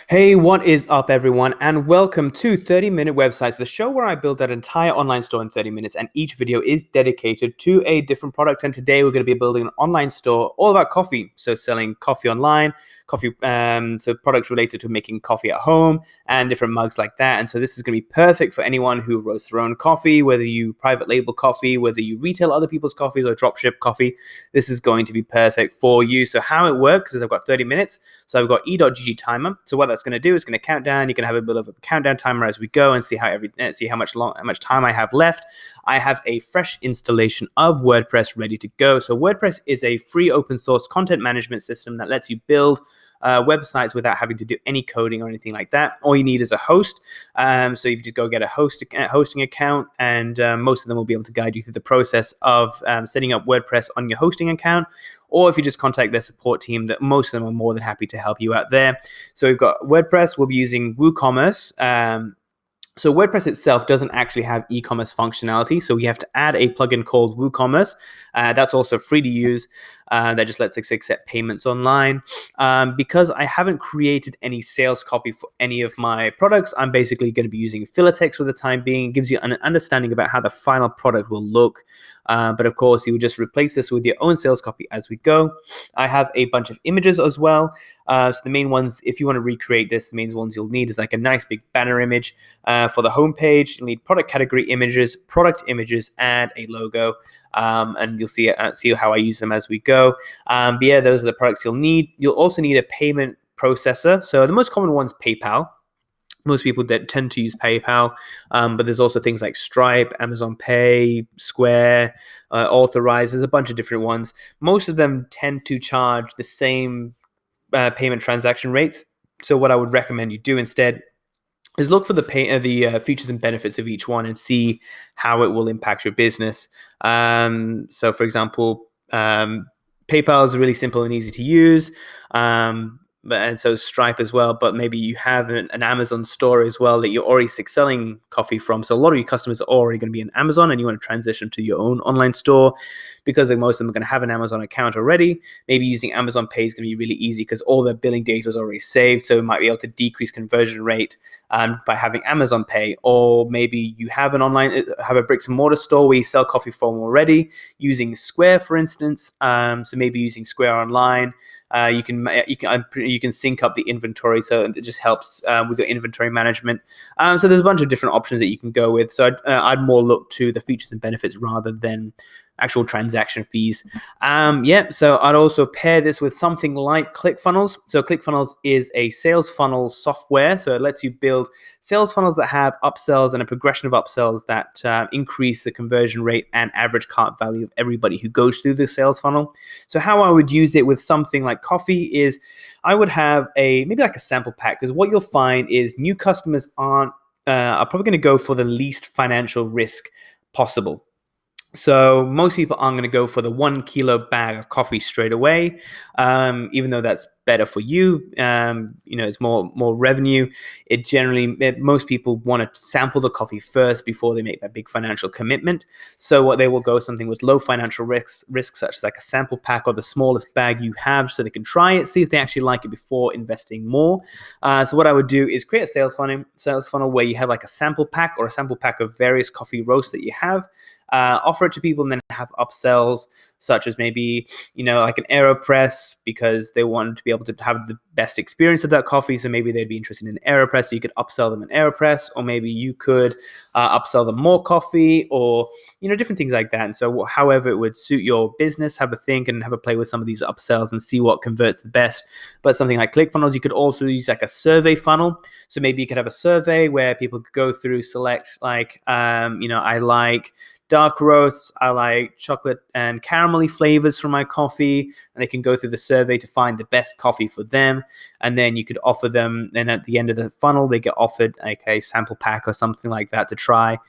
Hey, what is up, everyone, and welcome to 30-Minute Websites, the show where I build an entire online store in 30 minutes, and each video is dedicated to a different product. And today we're going to be building an online store all about coffee, so selling coffee online, so products related to making coffee at home and different mugs like that. And so this is going to be perfect for anyone who roasts their own coffee, whether you private label coffee, whether you retail other people's coffees or dropship coffee. This is going to be perfect for you. So how it works is I've got 30 minutes. So I've got e.gg timer. So what that's going to do is going to count down. You can have a bit of a countdown timer as we go and see how much time I have left. I have a fresh installation of WordPress ready to go. So WordPress is a free open source content management system that lets you build websites without having to do any coding or anything like that. All you need is a host. So you just go get a hosting account, and most of them will be able to guide you through the process of setting up WordPress on your hosting account. Or if you just contact their support team, that most of them are more than happy to help you out there. So we've got WordPress. We'll be using WooCommerce. So WordPress itself doesn't actually have e-commerce functionality, so we have to add a plugin called WooCommerce. That's also free to use. That just lets us accept payments online. Because I haven't created any sales copy for any of my products, I'm basically going to be using filler text for the time being. It gives you an understanding about how the final product will look. But of course, you would just replace this with your own sales copy as we go. I have a bunch of images as well. So the main ones, if you want to recreate this, the main ones you'll need is like a nice big banner image for the homepage. You'll need product category images, product images, and a logo. And you'll see how I use them as we go. But yeah, those are the products you'll need. You'll also need a payment processor. So the most common one's PayPal. Most people that tend to use PayPal, but there's also things like Stripe, Amazon Pay, Square, Authorize. There's a bunch of different ones. Most of them tend to charge the same payment transaction rates. So what I would recommend you do instead is look for the features and benefits of each one and see how it will impact your business. So for example, PayPal is really simple and easy to use. And so Stripe as well, but maybe you have an Amazon store as well that you're already selling coffee from. So a lot of your customers are already going to be in Amazon, and you want to transition to your own online store because most of them are going to have an Amazon account already. Maybe using Amazon Pay is going to be really easy because all their billing data is already saved. So it might be able to decrease conversion rate by having Amazon Pay. Or maybe you have a bricks and mortar store where you sell coffee from already using Square, for instance. So maybe using Square Online. You can sync up the inventory, so it just helps with your inventory management. So there's a bunch of different options that you can go with. So I'd more look to the features and benefits rather than actual transaction fees. So I'd also pair this with something like Clickfunnels. So Clickfunnels is a sales funnel software. So it lets you build sales funnels that have upsells and a progression of upsells that increase the conversion rate and average cart value of everybody who goes through the sales funnel. So how I would use it with something like coffee is I would have maybe like a sample pack, because what you'll find is new customers are probably going to go for the least financial risk possible. So most people aren't going to go for the 1 kilo bag of coffee straight away, even though that's better for you. It's more revenue. Most people want to sample the coffee first before they make that big financial commitment. So what they will go something with low financial risks such as like a sample pack or the smallest bag you have, so they can try it, see if they actually like it before investing more. So what I would do is create a sales funnel where you have like a sample pack or a sample pack of various coffee roasts that you have. Offer it to people and then have upsells such as maybe, like an AeroPress, because they want to be able to have the best experience of that coffee. So maybe they'd be interested in AeroPress, so you could upsell them an AeroPress, or maybe you could upsell them more coffee, or, different things like that. And so however it would suit your business, have a think and have a play with some of these upsells and see what converts the best. But something like ClickFunnels, you could also use like a survey funnel. So maybe you could have a survey where people could go through, select like, I like dark roasts, I like chocolate and caramelly flavors for my coffee, and they can go through the survey to find the best coffee for them. And then you could offer them, and at the end of the funnel, they get offered like a sample pack or something like that to try.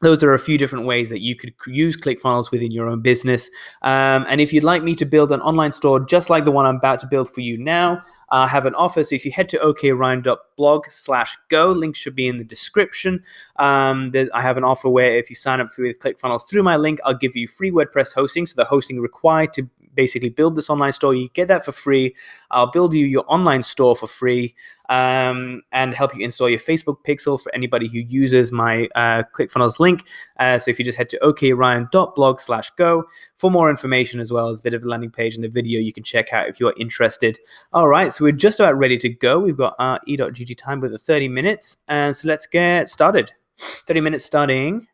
Those are a few different ways that you could use ClickFunnels within your own business. And if you'd like me to build an online store just like the one I'm about to build for you now, I have an offer. So if you head to okryan.blog/go, link should be in the description. I have an offer where if you sign up with ClickFunnels through my link, I'll give you free WordPress hosting. So the hosting required to basically build this online store. You get that for free. I'll build you your online store for free, and help you install your Facebook pixel for anybody who uses my Clickfunnels link. So if you just head to okryan.blog/go for more information, as well as a bit of a landing page and the video you can check out if you're interested. All right, so we're just about ready to go. We've got our e.gg time with the 30 minutes, and so let's get started. 30 minutes starting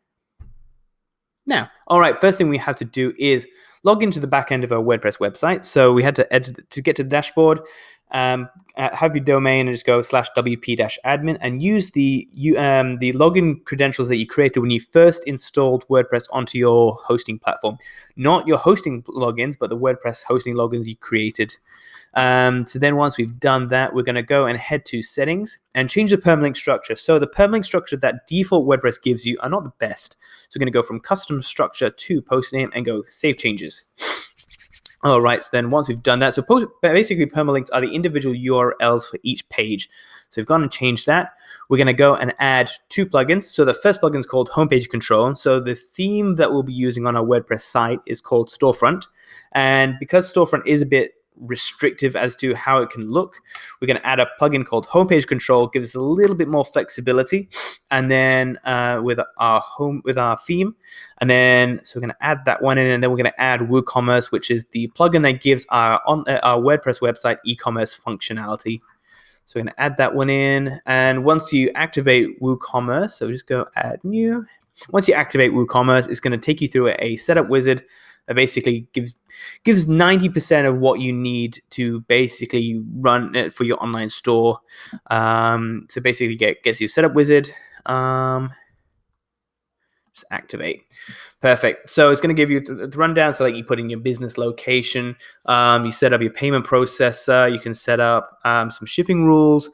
now. All right, first thing we have to do is log into the back end of our WordPress website. So we had to edit to get to the dashboard. Have your domain and just go /wp-admin and use the login credentials that you created when you first installed WordPress onto your hosting platform. Not your hosting logins, but the WordPress hosting logins you created. So then once we've done that, we're going to go and head to settings and change the permalink structure. So the permalink structure that default WordPress gives you are not the best. So we're going to go from custom structure to post name and go save changes. All right, so then once we've done that, so basically permalinks are the individual URLs for each page. So we've gone and changed that. We're going to go and add 2 plugins. So the first plugin is called Homepage Control. So the theme that we'll be using on our WordPress site is called Storefront. And because Storefront is a bit restrictive as to how it can look, we're going to add a plugin called Homepage Control, gives us a little bit more flexibility, and then with our theme, and then so we're going to add that one in, and then we're going to add WooCommerce, which is the plugin that gives our WordPress website e-commerce functionality. So we're going to add that one in, and once you activate WooCommerce, so just go add new. Once you activate WooCommerce, it's going to take you through a setup wizard that basically gives 90% of what you need to basically run it for your online store. So basically gets you setup wizard. Just activate. Perfect. So it's going to give you the rundown. So like you put in your business location, you set up your payment processor, you can set up some shipping rules,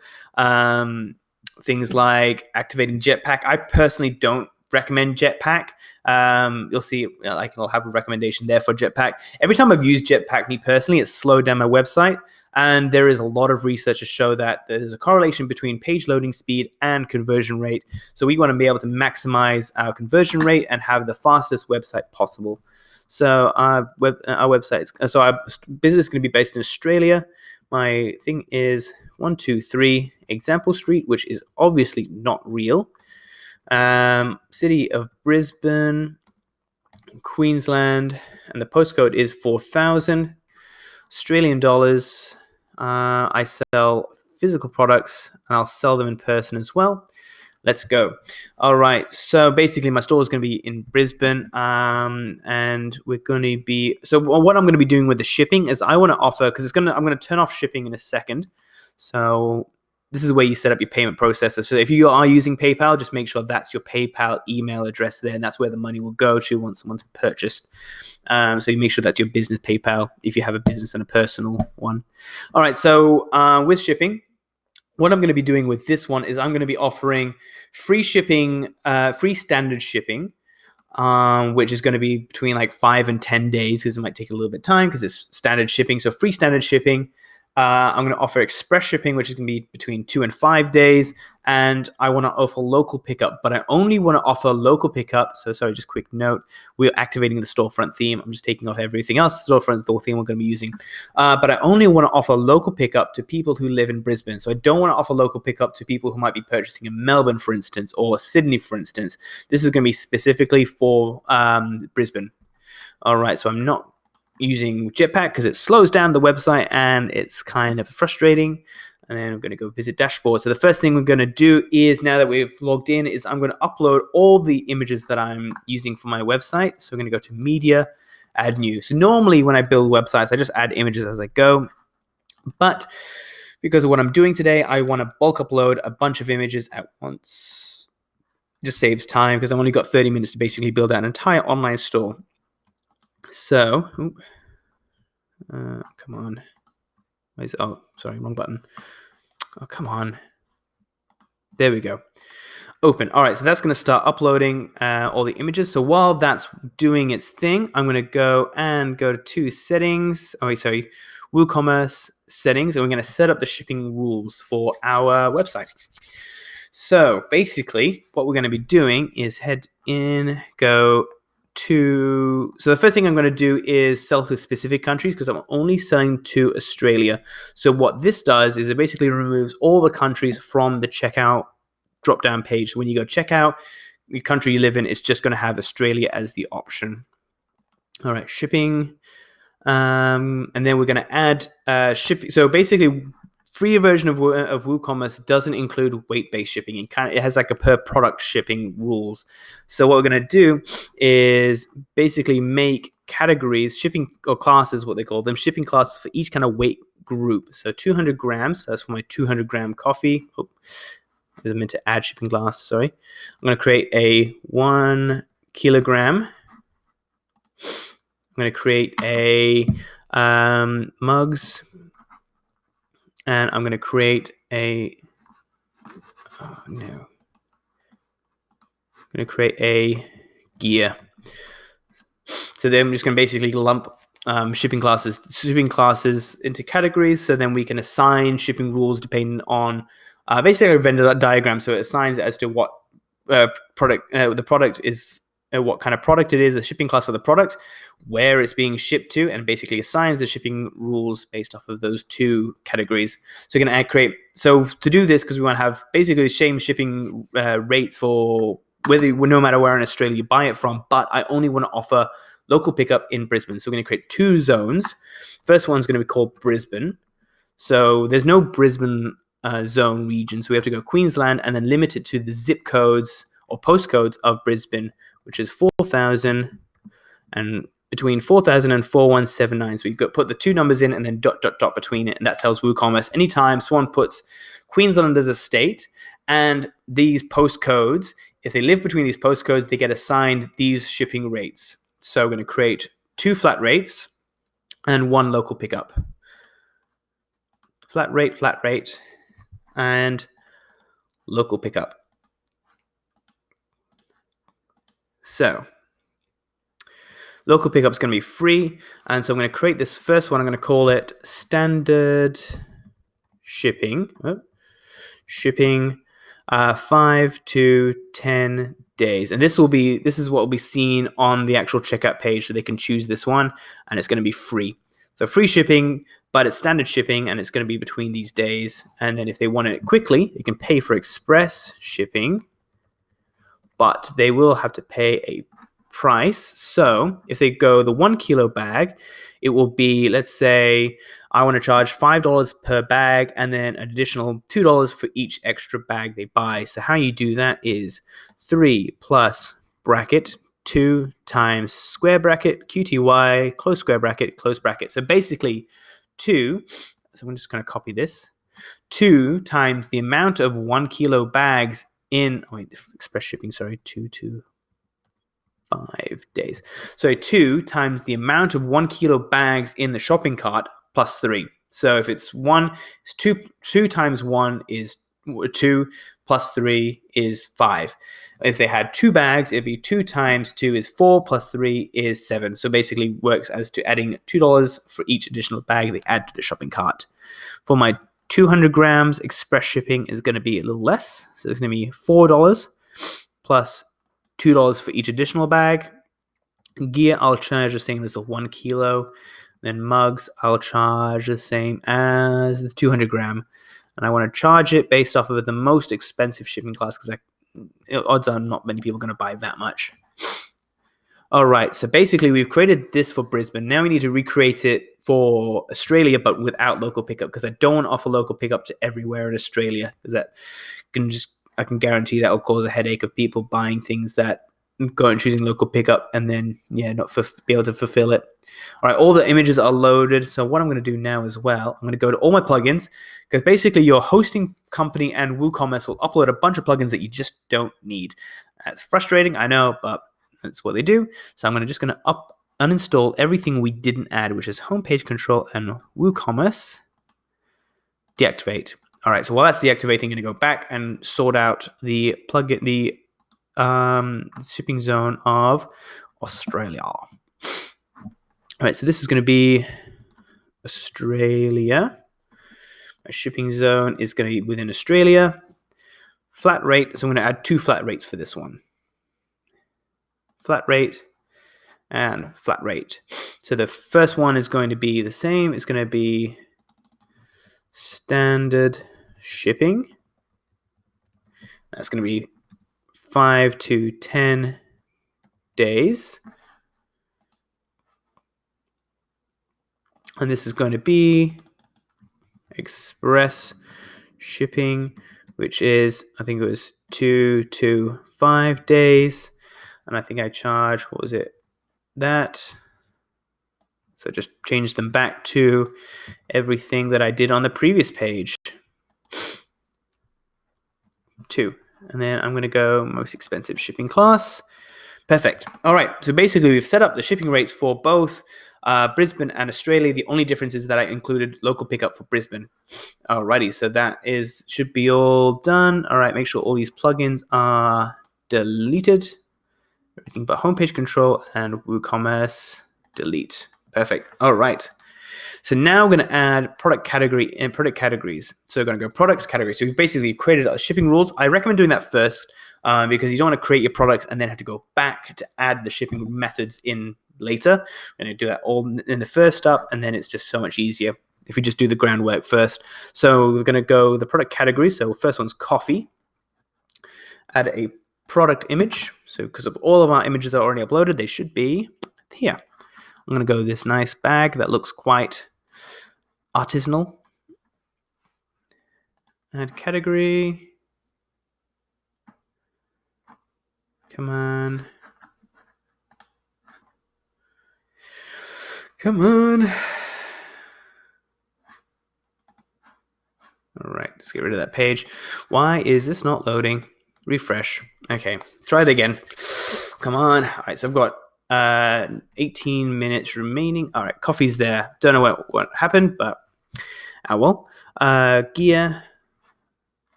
things like activating Jetpack. I personally don't recommend Jetpack. You'll see, I'll have a recommendation there for Jetpack. Every time I've used Jetpack, me personally, it's slowed down my website. And there is a lot of research to show that there's a correlation between page loading speed and conversion rate. So we want to be able to maximize our conversion rate and have the fastest website possible. So our business is going to be based in Australia. My thing is 123 Example Street, which is obviously not real. City of Brisbane, Queensland, and the postcode is 4,000 Australian dollars. I sell physical products and I'll sell them in person as well. Let's go. All right. So basically my store is going to be in Brisbane, and we're going to be, so what I'm going to be doing with the shipping is I want to offer, because I'm going to turn off shipping in a second. So this is where you set up your payment processor. So if you are using PayPal, just make sure that's your PayPal email address there, and that's where the money will go to once someone's purchased. So you make sure that's your business PayPal if you have a business and a personal one. All right, so with shipping, what I'm going to be doing with this one is I'm going to be offering free shipping, free standard shipping, which is going to be between like 5 and 10 days because it might take a little bit of time because it's standard shipping. So free standard shipping. I'm going to offer express shipping, which is going to be between 2 and 5 days. And I want to offer local pickup, but I only want to offer local pickup. So sorry, just quick note. We're activating the storefront theme. I'm just taking off everything else. Storefront is the theme we're going to be using. But I only want to offer local pickup to people who live in Brisbane. So I don't want to offer local pickup to people who might be purchasing in Melbourne, for instance, or Sydney, for instance. This is going to be specifically for Brisbane. All right, so I'm not using Jetpack because it slows down the website and it's kind of frustrating. And then I'm going to go visit dashboard. So the first thing we're going to do is, now that we've logged in, is I'm going to upload all the images that I'm using for my website. So I'm going to go to media, add new. So normally when I build websites, I just add images as I go. But because of what I'm doing today, I want to bulk upload a bunch of images at once. It just saves time because I've only got 30 minutes to basically build out an entire online store. So, come on. Oh, sorry, wrong button. Oh, come on. There we go. Open. All right, so that's going to start uploading all the images. So while that's doing its thing, I'm going to go to settings. Oh, sorry, WooCommerce settings, and we're going to set up the shipping rules for our website. So basically, what we're going to be doing is head in, go so the first thing I'm going to do is sell to specific countries because I'm only selling to Australia. So what this does is it basically removes all the countries from the checkout drop-down page. So when you go checkout, the country you live in, it's just going to have Australia as the option. All right, shipping. And then we're going to add shipping. So basically, free version of WooCommerce doesn't include weight-based shipping. It has like a per product shipping rules. So what we're going to do is basically make categories, shipping or classes, what they call them, shipping classes for each kind of weight group. So 200 grams, that's for my 200 gram coffee. Oh, I meant to add shipping class, sorry. I'm going to create a 1 kilogram. I'm going to create a mugs, and I'm going to create a I'm going to create a gear. So then I'm just going to basically lump shipping classes into categories. So then we can assign shipping rules depending on basically a vendor diagram. So it assigns it as to what product the product is. What kind of product it is, a shipping class for the product, where it's being shipped to, and basically assigns the shipping rules based off of those two categories. So you're going to create. So to do this, because we want to have basically the same shipping rates for no matter where in Australia you buy it from, but I only want to offer local pickup in Brisbane. So we're going to create 2 zones. First one's going to be called Brisbane. So there's no Brisbane zone region, so we have to go Queensland and then limit it to the zip codes or postcodes of Brisbane, which is 4,000 and between 4,000 and 4179. So we've put the 2 numbers in and then ... between it, and that tells WooCommerce anytime someone puts Queensland as a state and these postcodes, if they live between these postcodes, they get assigned these shipping rates. So we're going to create 2 flat rates and 1 local pickup. Flat rate, and local pickup. So local pickup is going to be free, and so I'm going to create this first one. I'm going to call it standard shipping. Shipping 5 to 10 days, and this is what will be seen on the actual checkout page. So they can choose this one, and it's going to be free. So free shipping, but it's standard shipping, and it's going to be between these days. And then if they want it quickly, they can pay for express shipping, but they will have to pay a price. So if they go the 1 kilo bag, it will be, let's say I want to charge $5 per bag and then an additional $2 for each extra bag they buy. So how you do that is 3 plus bracket 2 times square bracket QTY close square bracket close bracket. So basically 2, so I'm just going to copy this, 2 times the amount of 1 kilo bags in express shipping, 2 to 5 days. So 2 times the amount of 1 kilo bags in the shopping cart plus 3. So if it's 1, it's 2 times 1 is 2 plus 3 is 5. If they had 2 bags, it'd be 2 times 2 is 4 plus 3 is 7. So basically works as to adding $2 for each additional bag they add to the shopping cart. For my 200 grams, express shipping is going to be a little less. So it's going to be $4 plus $2 for each additional bag. Gear, I'll charge the same as the 1 kilo. Then mugs, I'll charge the same as the 200 gram. And I want to charge it based off of the most expensive shipping class because odds are not many people are going to buy that much. All right, so basically we've created this for Brisbane. Now we need to recreate it for Australia, but without local pickup, because I don't want to offer local pickup to everywhere in Australia, because I can guarantee that will cause a headache of people buying things that go and choosing local pickup and then not be able to fulfill it. All right, all the images are loaded. So what I'm going to do now as well, I'm going to go to all my plugins, because basically your hosting company and WooCommerce will upload a bunch of plugins that you just don't need. That's frustrating, I know, but that's what they do. So I'm just going to uninstall everything we didn't add, which is homepage control and WooCommerce. Deactivate. All right, so while that's deactivating, I'm going to go back and sort out the plugin, the shipping zone of Australia. All right, so this is going to be Australia. My shipping zone is going to be within Australia. Flat rate, so I'm going to add 2 flat rates for this one. Flat rate, and flat rate. So the first one is going to be the same. It's going to be standard shipping. That's going to be 5 to 10 days. And this is going to be express shipping, which is, I think it was 2 to 5 days. And I think I charge, what was it? That. So just change them back to everything that I did on the previous page. 2. And then I'm going to go most expensive shipping class. Perfect. All right. So basically, we've set up the shipping rates for both Brisbane and Australia. The only difference is that I included local pickup for Brisbane. Alrighty. So that should be all done. All right. Make sure all these plugins are deleted. Everything but homepage control and WooCommerce delete. Perfect. All right. So now we're going to add product category and product categories. So we're going to go products category. So we've basically created our shipping rules. I recommend doing that first because you don't want to create your products and then have to go back to add the shipping methods in later. We're going to do that all in the first step, and then it's just so much easier if we just do the groundwork first. So we're going to go the product category. So first one's coffee. Add a product image. So because of all of our images are already uploaded, they should be here. I'm going to go this nice bag that looks quite artisanal. Add category. Come on. Come on. All right, let's get rid of that page. Why is this not loading? Refresh. Okay, try it again. Come on. All right, so I've got 18 minutes remaining. All right, coffee's there. Don't know what happened, but well. Gear.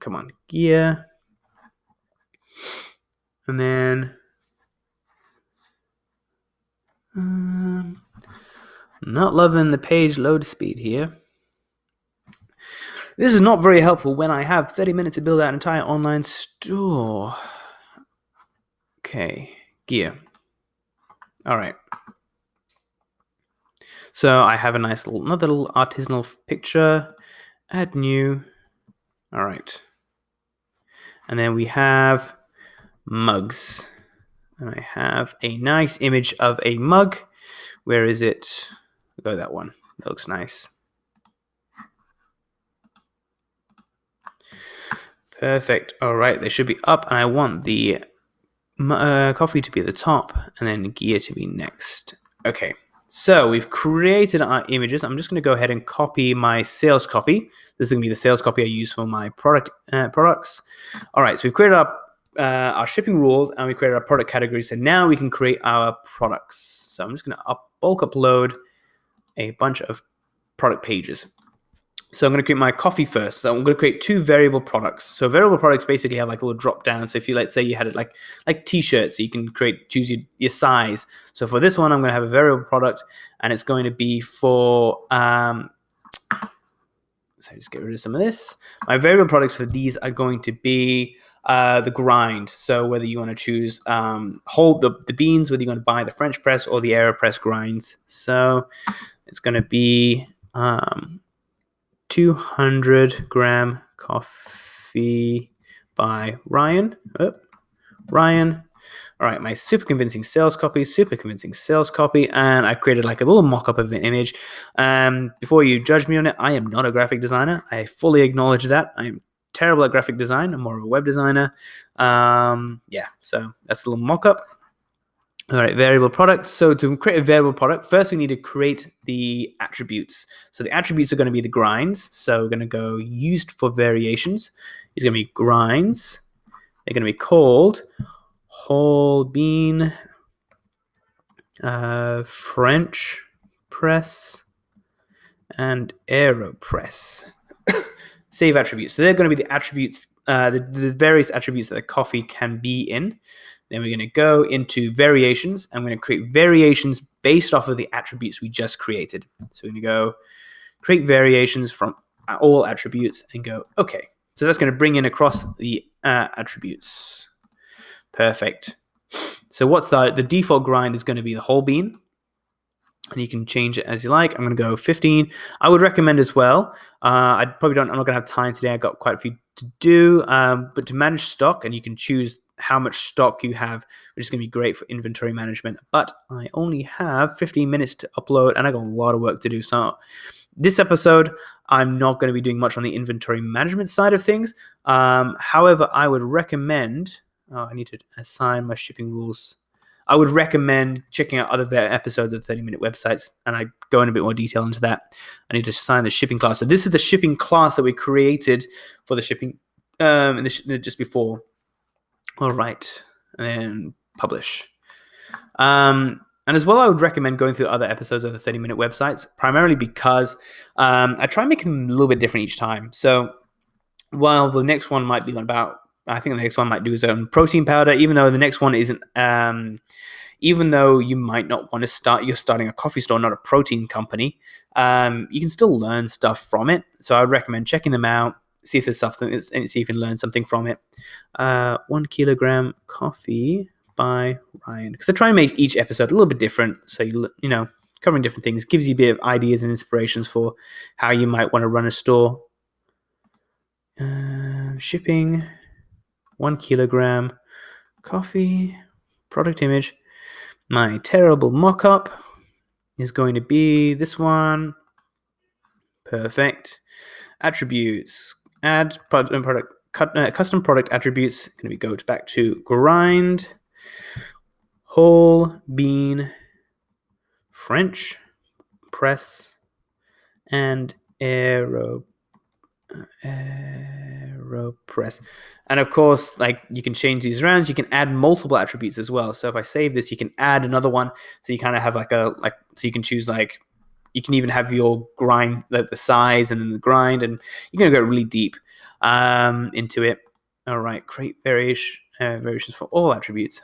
Come on, gear. And then not loving the page load speed here. This is not very helpful when I have 30 minutes to build out an entire online store. Okay, gear. All right. So I have a nice another little artisanal picture. Add new. All right. And then we have mugs. And I have a nice image of a mug. Where is it? I'll go that one. That looks nice. Perfect. All right. They should be up. And I want the coffee to be at the top and then gear to be next. Okay. So we've created our images. I'm just going to go ahead and copy my sales copy. This is going to be the sales copy I use for my products. All right. So we've created our shipping rules and we created our product categories. So now we can create our products. So I'm just going to bulk upload a bunch of product pages. So I'm going to create my coffee first. So I'm going to create 2 variable products. So variable products basically have like a little drop down. So if you, let's say you had it like t-shirts, so you can choose your size. So for this one, I'm going to have a variable product and it's going to be for, so just get rid of some of this. My variable products for these are going to be the grind. So whether you want to choose hold the beans, whether you want to buy the French press or the AeroPress grinds. So it's going to be 200-gram coffee by Ryan. Ryan. All right, my super convincing sales copy, and I created like a little mock-up of an image. Before you judge me on it, I am not a graphic designer. I fully acknowledge that. I am terrible at graphic design. I'm more of a web designer. Yeah, so that's a little mock-up. All right, variable products. So to create a variable product, first we need to create the attributes. So the attributes are going to be the grinds. So we're going to go used for variations. It's going to be grinds. They're going to be called whole bean, French press, and AeroPress. Save attributes. So they're going to be the attributes, the various attributes that the coffee can be in. Then we're going to go into variations. I'm going to create variations based off of the attributes we just created. So we're going to go create variations from all attributes and go, okay. So that's going to bring in across the attributes. Perfect. So what's the default grind is going to be the whole bean. And you can change it as you like. I'm going to go 15. I would recommend as well. I'm not going to have time today. I got quite a few to do. But to manage stock, and you can choose how much stock you have, which is going to be great for inventory management. But I only have 15 minutes to upload, and I got a lot of work to do. So this episode, I'm not going to be doing much on the inventory management side of things. However, I would recommend. Oh, I need to assign my shipping rules. I would recommend checking out other episodes of 30-minute websites, and I go in a bit more detail into that. I need to assign the shipping class. So this is the shipping class that we created for the shipping just before. All right, and publish. And as well, I would recommend going through other episodes of the 30-minute websites, primarily because I try and make them a little bit different each time. So while the next one might be about, I think the next one might do his own protein powder, even though the next one isn't, even though you might not want to you're starting a coffee store, not a protein company, you can still learn stuff from it. So I would recommend checking them out, see if there's something, and see if you can learn something from it. 1 kilogram coffee by Ryan. Because I try and make each episode a little bit different. So, you know, covering different things, gives you a bit of ideas and inspirations for how you might want to run a store. Shipping, 1 kilogram coffee, product image. My terrible mock-up is going to be this one. Perfect. Attributes, add product, custom product attributes. Going to be go back to grind, whole bean, French press, and AeroPress. And of course, like, you can change these around. You can add multiple attributes as well. So if I save this, you can add another one. So you kind of have so you can choose, like, you can even have your grind, the size, and then the grind, and you're going to go really deep into it. All right, create variations for all attributes.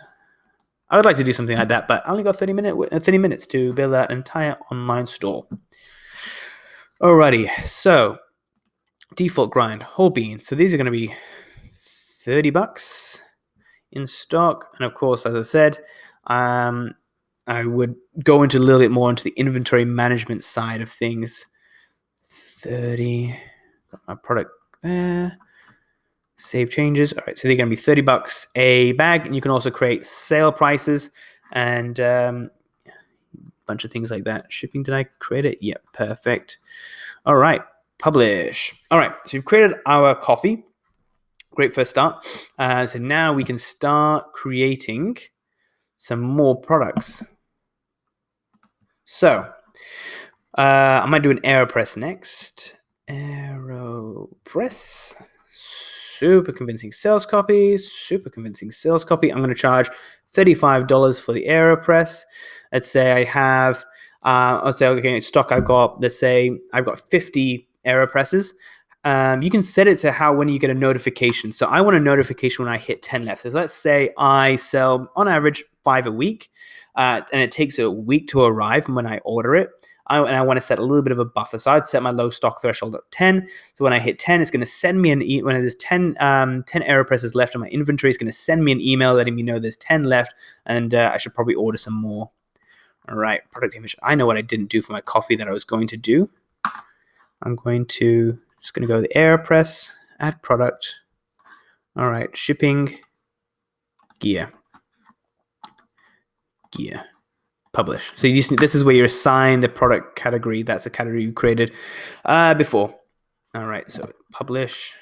I would like to do something like that, but I only got 30 minutes to build that entire online store. Alrighty, so default grind, whole bean. So these are going to be $30 in stock. And of course, as I said, I would go into a little bit more into the inventory management side of things. 30, got my product there. Save changes. All right, so they're going to be $30 a bag, and you can also create sale prices and a bunch of things like that. Shipping, did I create it? Yep, perfect. All right, publish. All right, so we've created our coffee. Great first start. So now we can start creating some more products. So I might do an AeroPress next. AeroPress. Super convincing sales copy. I'm going to charge $35 for the AeroPress. Let's say I have, okay, stock I've got, let's say I've got 50 AeroPresses. You can set it to when you get a notification. So I want a notification when I hit 10 left. So let's say I sell on average 5 a week, and it takes a week to arrive when I order it. And I want to set a little bit of a buffer. So I'd set my low stock threshold at 10. So when I hit 10, it's going to send me when there's 10 AeroPresses left in my inventory, it's going to send me an email letting me know there's 10 left, and I should probably order some more. All right, product image. I know what I didn't do for my coffee that I was going to do. I'm just going to go to the AeroPress, add product. All right, shipping, gear, publish. So this is where you assign the product category. That's a category you created before. All right, so publish.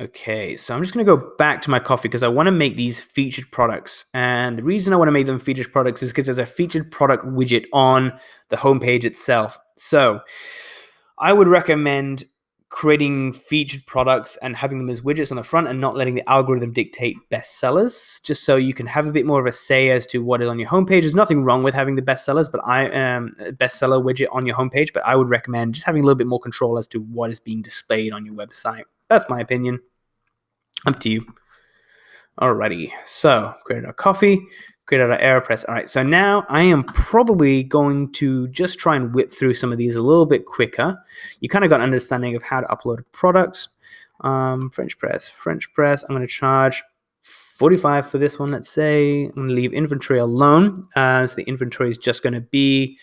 Okay, so I'm just going to go back to my coffee because I want to make these featured products. And the reason I want to make them featured products is because there's a featured product widget on the homepage itself. So I would recommend creating featured products and having them as widgets on the front and not letting the algorithm dictate bestsellers, just so you can have a bit more of a say as to what is on your homepage. There's nothing wrong with having the bestsellers, but bestseller widget on your homepage, but I would recommend just having a little bit more control as to what is being displayed on your website. That's my opinion. Up to you. Alrighty, so created our coffee, created our AeroPress. All right, so now I am probably going to just try and whip through some of these a little bit quicker. You kind of got an understanding of how to upload products. French press. I'm going to charge 45 for this one, let's say. I'm going to leave inventory alone. So the inventory is just going to be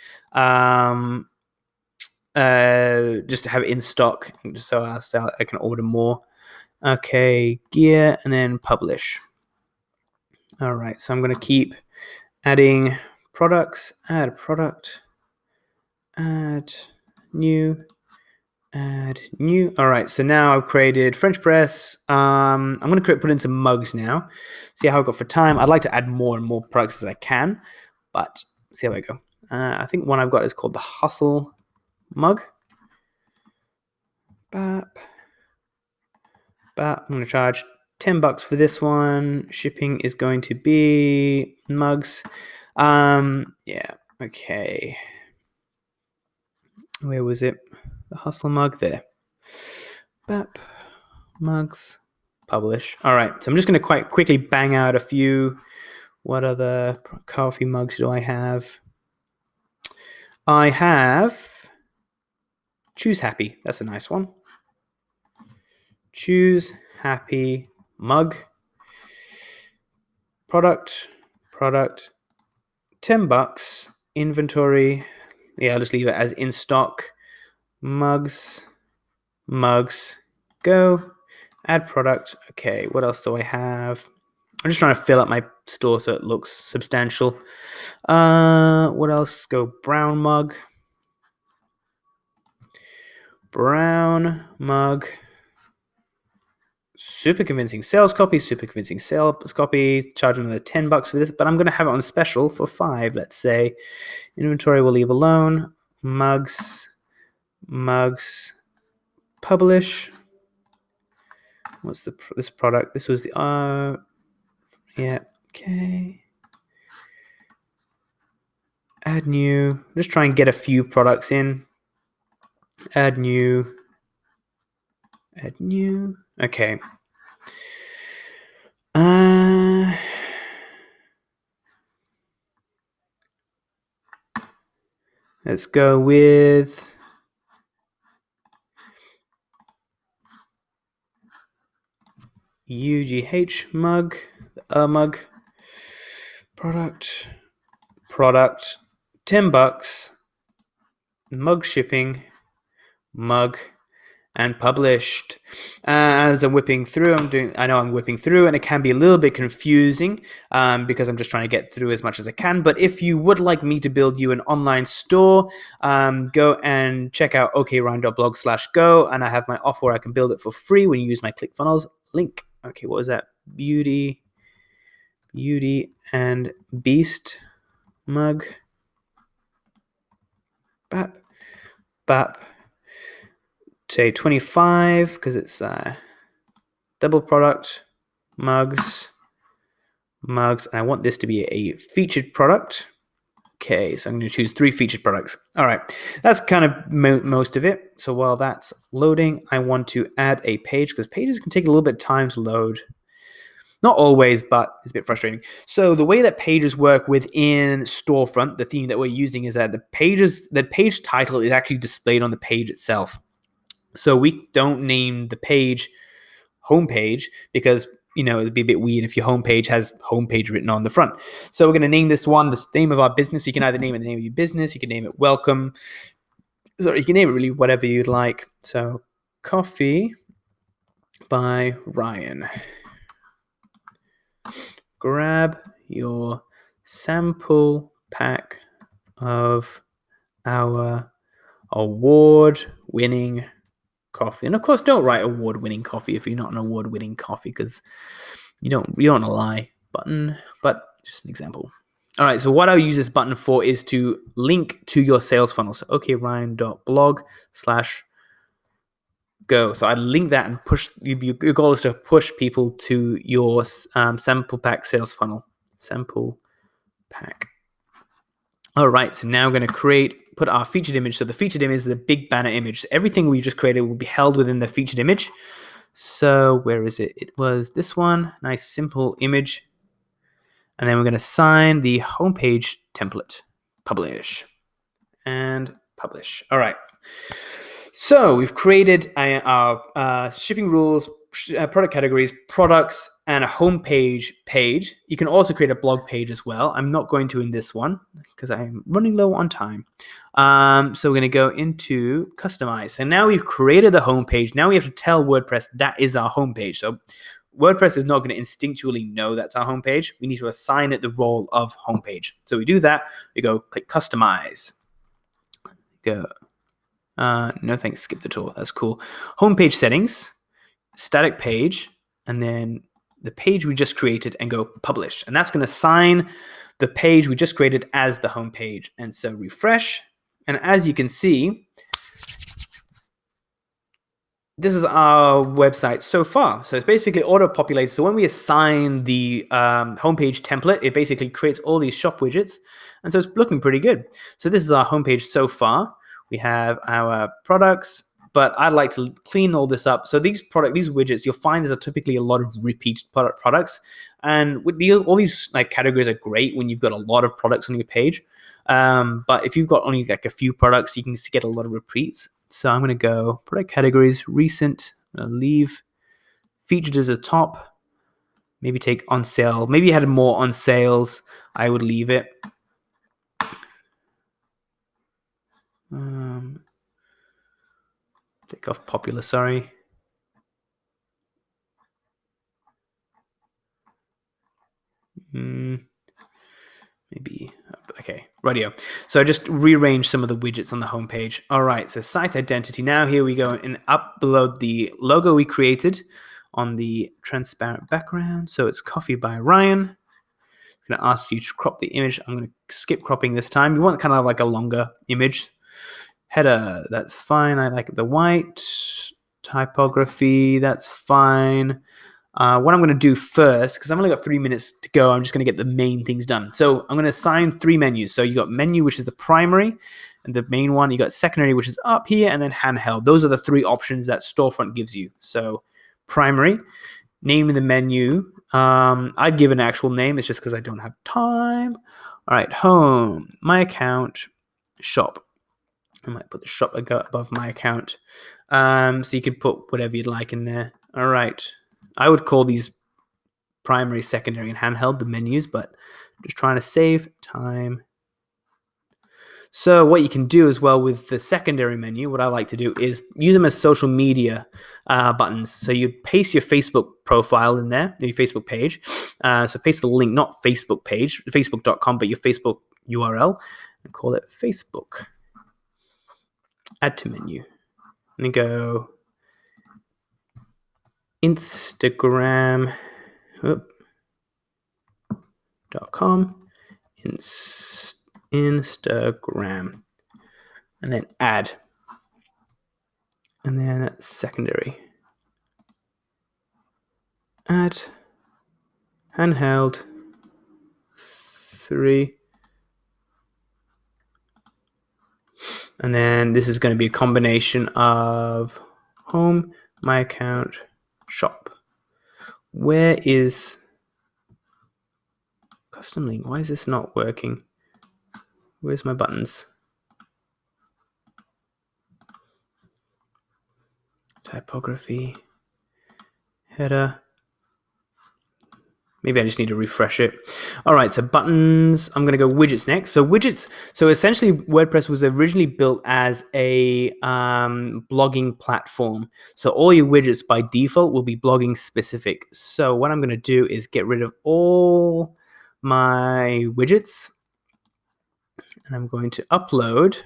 just to have it in stock, just so I can order more. Okay, gear, and then publish. All right, so I'm going to keep adding products, add product, add new, add new. All right, so now I've created French press. I'm going to put in some mugs now. See how I got for time. I'd like to add more and more products as I can, but see how I go. I think one I've got is called the Hustle mug. Bap. I'm going to charge $10 for this one. Shipping is going to be mugs. Yeah, okay. Where was it? The Hustle mug there. Bap. Mugs. Publish. All right, so I'm just going to quite quickly bang out a few. What other coffee mugs do I have? I have Choose Happy. That's a nice one. Choose Happy mug. Product. $10. Inventory. Yeah, I'll just leave it as in stock. Mugs. Go. Add product. Okay, what else do I have? I'm just trying to fill up my store so it looks substantial. What else? Go brown mug. Brown mug. Super convincing sales copy. Charge another $10 for this, but I'm going to have it on special for $5. Let's say inventory we'll leave alone. Mugs. Publish. What's this product? This was the yeah. Okay. Add new. Just try and get a few products in. Add new. Okay. Let's go with UGH mug. Mug. Product. $10. Mug shipping. Mug. And published. As I'm whipping through, I know I'm whipping through, and it can be a little bit confusing because I'm just trying to get through as much as I can. But if you would like me to build you an online store, go and check out okryan.blog/go, and I have my offer where I can build it for free when you use my Clickfunnels link. Okay, what was that? Beauty and Beast mug. Bap. Say 25 because it's double product. Mugs. And I want this to be a featured product. Okay, so I'm going to choose 3 featured products. All right, that's kind of most of it. So while that's loading, I want to add a page because pages can take a little bit of time to load. Not always, but it's a bit frustrating. So the way that pages work within Storefront, the theme that we're using is that the page title is actually displayed on the page itself. So we don't name the page homepage because, it'd be a bit weird if your homepage has homepage written on the front. So we're going to name this one the name of our business. You can either name it the name of your business. You can name it welcome. So you can name it really whatever you'd like. So Coffee by Ryan. Grab your sample pack of our award-winning coffee. And of course, don't write award-winning coffee if you're not an award-winning coffee because you don't want to lie. Button, but just an example. All right, so what I'll use this button for is to link to your sales funnel. So okryan.blog/go. So I link that and push. Your goal is to push people to your sample pack sales funnel. Sample pack. All right, so now we're going to put our featured image. So the featured image is the big banner image. So everything we just created will be held within the featured image. So where is it? It was this one. Nice simple image. And then we're going to assign the homepage template. Publish. And publish. All right. So we've created our shipping rules, product categories, products, and a homepage page. You can also create a blog page as well. I'm not going to in this one because I'm running low on time. So we're going to go into customize. And now we've created the homepage. Now we have to tell WordPress that is our homepage. So WordPress is not going to instinctually know that's our homepage. We need to assign it the role of homepage. So we do that. We go click customize. Go. No thanks, skip the tool. That's cool. Homepage settings, static page, and then the page we just created, and go publish. And that's going to assign the page we just created as the homepage. And so refresh. And as you can see, this is our website so far. So it's basically auto-populated. So when we assign the homepage template, it basically creates all these shop widgets. And so it's looking pretty good. So this is our homepage so far. We have our products, but I'd like to clean all this up. So these widgets, you'll find there's typically a lot of repeat products. And with all these like categories are great when you've got a lot of products on your page. But if you've got only like a few products, you can get a lot of repeats. So I'm going to go product categories, recent. I'm going to leave featured as a top. Maybe take on sale. Maybe you had more on sales. I would leave it. Take off popular, sorry. Maybe, okay, radio. So I just rearranged some of the widgets on the homepage. All right, so site identity. Now here we go and upload the logo we created on the transparent background. So it's Coffee by Ryan. I'm going to ask you to crop the image. I'm going to skip cropping this time. You want kind of like a longer image. Header, that's fine. I like the white. Typography, that's fine. What I'm going to do first, because I've only got 3 minutes to go, I'm just going to get the main things done. So I'm going to assign 3 menus. So you got menu, which is the primary, and the main one. You got secondary, which is up here, and then handheld. Those are the 3 options that Storefront gives you. So primary, name of the menu. I'd give an actual name. It's just because I don't have time. All right, home, my account, shop. I might put the shop above my account. So you could put whatever you'd like in there. All right. I would call these primary, secondary, and handheld the menus, but I'm just trying to save time. So what you can do as well with the secondary menu, what I like to do is use them as social media buttons. So you paste your Facebook profile in there, your Facebook page. So paste the link, not Facebook page, facebook.com, but your Facebook URL, and call it Facebook. Add to menu. And then go Instagram.com. Instagram. And then add. And then secondary. Add. Handheld. 3. And then this is going to be a combination of home, my account, shop. Where is custom link? Why is this not working? Where's my buttons? Typography. Header. Maybe I just need to refresh it. All right, so buttons. I'm going to go widgets next. So widgets. So essentially, WordPress was originally built as a blogging platform. So all your widgets by default will be blogging specific. So what I'm going to do is get rid of all my widgets, and I'm going to upload,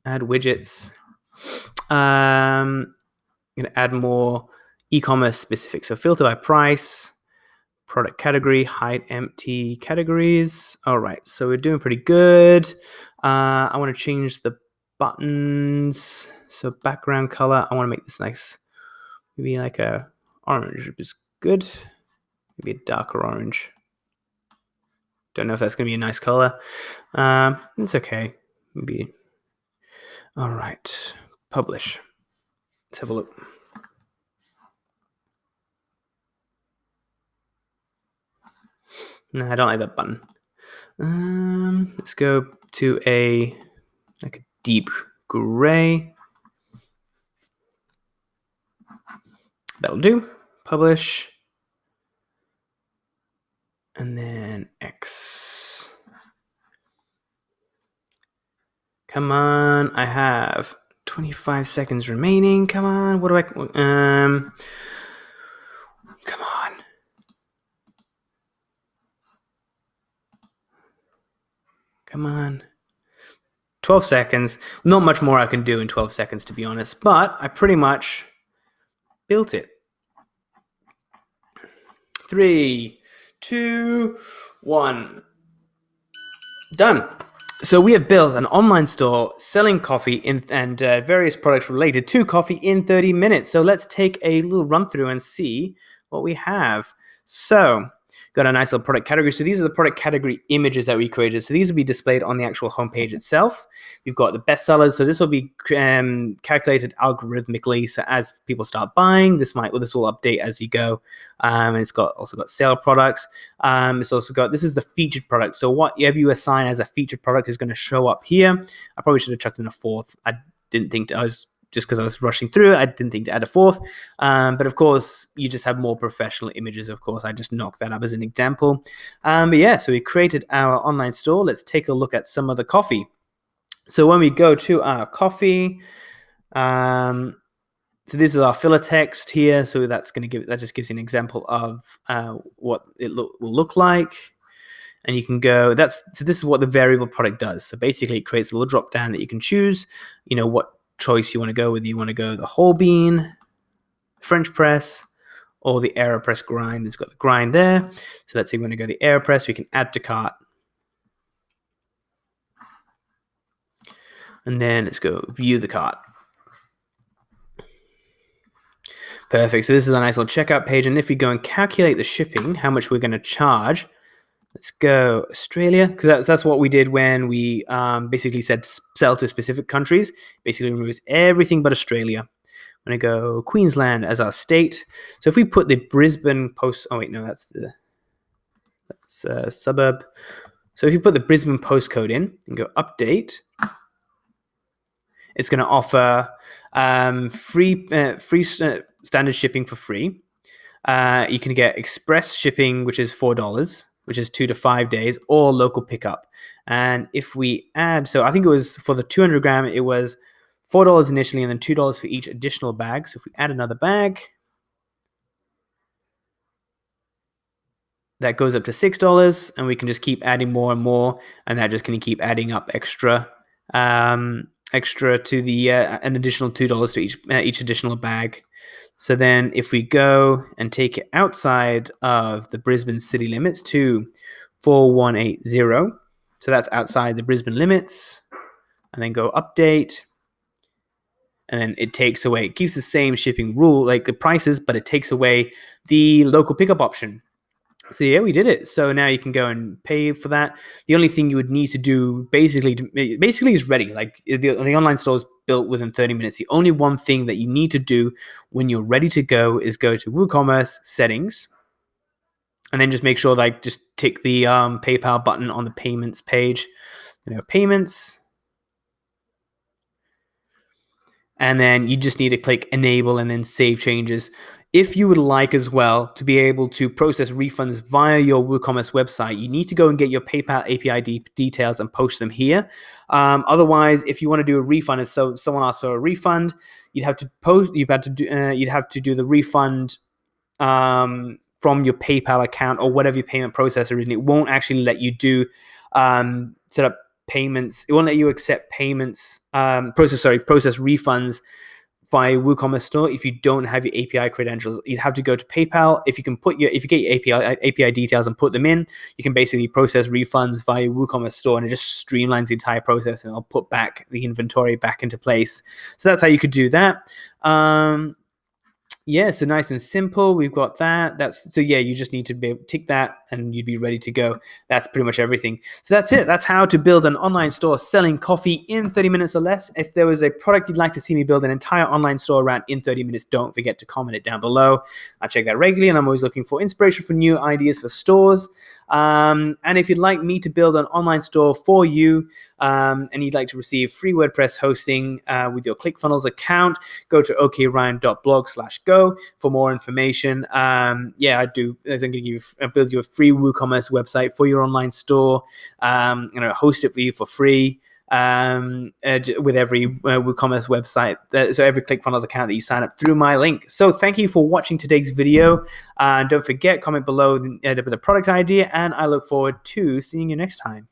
add widgets. I'm going to add more e-commerce specific. So filter by price. Product category, hide empty categories. All right, so we're doing pretty good. I want to change the buttons. So background color, I want to make this nice. Maybe like a orange is good. Maybe a darker orange. Don't know if that's going to be a nice color. It's okay. Maybe. All right, publish. Let's have a look. No, I don't like that button. Let's go to a deep gray. That'll do. publish, and then X. Come on, I have 25 seconds remaining. Come on, what do I come on. Come on. 12 seconds. Not much more I can do in 12 seconds, to be honest, but I pretty much built it. 3, 2, 1. Done. So we have built an online store selling coffee and various products related to coffee in 30 minutes. So let's take a little run through and see what we have. So got a nice little product category. So these are the product category images that we created. So these will be displayed on the actual homepage itself. We've got the bestsellers. So this will be calculated algorithmically. So as people start buying, this will update as you go. And it's also got sale products. It's also got, this is the featured product. So whatever you assign as a featured product is going to show up here. I probably should have chucked in a fourth. I didn't think just because I was rushing through, I didn't think to add a fourth. But of course, you just have more professional images. Of course, I just knocked that up as an example. But yeah, so we created our online store. Let's take a look at some of the coffee. So when we go to our coffee, so this is our filler text here. So that just gives you an example of what it will look like. And you can go, so this is what the variable product does. So basically it creates a little drop down that you can choose, what choice you want to go with. You want to go the whole bean, French press, or the AeroPress grind. It's got the grind there. So let's say we want to go the AeroPress. We can add to cart. And then let's go view the cart. Perfect. So this is a nice little checkout page. And if we go and calculate the shipping, how much we're going to charge, let's go Australia, because that's what we did when we basically said sell to specific countries. Basically removes everything but Australia. I'm going to go Queensland as our state. So if we put the Brisbane post, oh wait, no, that's a suburb. So if you put the Brisbane postcode in and go update, it's going to offer free standard shipping for free. You can get express shipping, which is $4, which is 2 to 5 days, or local pickup. And if we add, so I think it was for the 200 gram, it was $4 initially and then $2 for each additional bag. So if we add another bag, that goes up to $6, and we can just keep adding more and more, and that just going to keep adding up extra to the an additional $2 to each additional bag. So then if we go and take it outside of the Brisbane city limits to 4180, so that's outside the Brisbane limits, and then go update, and then it keeps the same shipping rule, like the prices, but it takes away the local pickup option. So yeah, we did it. So now you can go and pay for that. The only thing you would need to do basically is ready. Like the online store is built within 30 minutes. The only one thing that you need to do when you're ready to go is go to WooCommerce settings, and then just make sure just tick the PayPal button on the payments page. Payments. And then you just need to click enable and then save changes. If you would like as well to be able to process refunds via your WooCommerce website, you need to go and get your PayPal API details and post them here. Otherwise, if you want to do a refund, if someone asks for a refund, you'd have to do the refund from your PayPal account or whatever your payment processor is. And it won't actually let you do set up payments. It won't let you accept payments, process refunds via WooCommerce store if you don't have your API credentials. You'd have to go to PayPal. If you get your API details and put them in, you can basically process refunds via WooCommerce store, and it just streamlines the entire process, and it'll put back the inventory back into place. So that's how you could do that. Yeah, so nice and simple. We've got that. You just need to tick that and you'd be ready to go. That's pretty much everything. So that's it. That's how to build an online store selling coffee in 30 minutes or less. If there was a product you'd like to see me build an entire online store around in 30 minutes, don't forget to comment it down below. I check that regularly, and I'm always looking for inspiration for new ideas for stores. And if you'd like me to build an online store for you, and you'd like to receive free WordPress hosting with your ClickFunnels account, go to okryan.blog/go for more information. Yeah, I do. I'm going to build you a free WooCommerce website for your online store. Host it for you for free. With every WooCommerce website, so every ClickFunnels account that you sign up through my link. So thank you for watching today's video. Don't forget, comment below with the product idea, and I look forward to seeing you next time.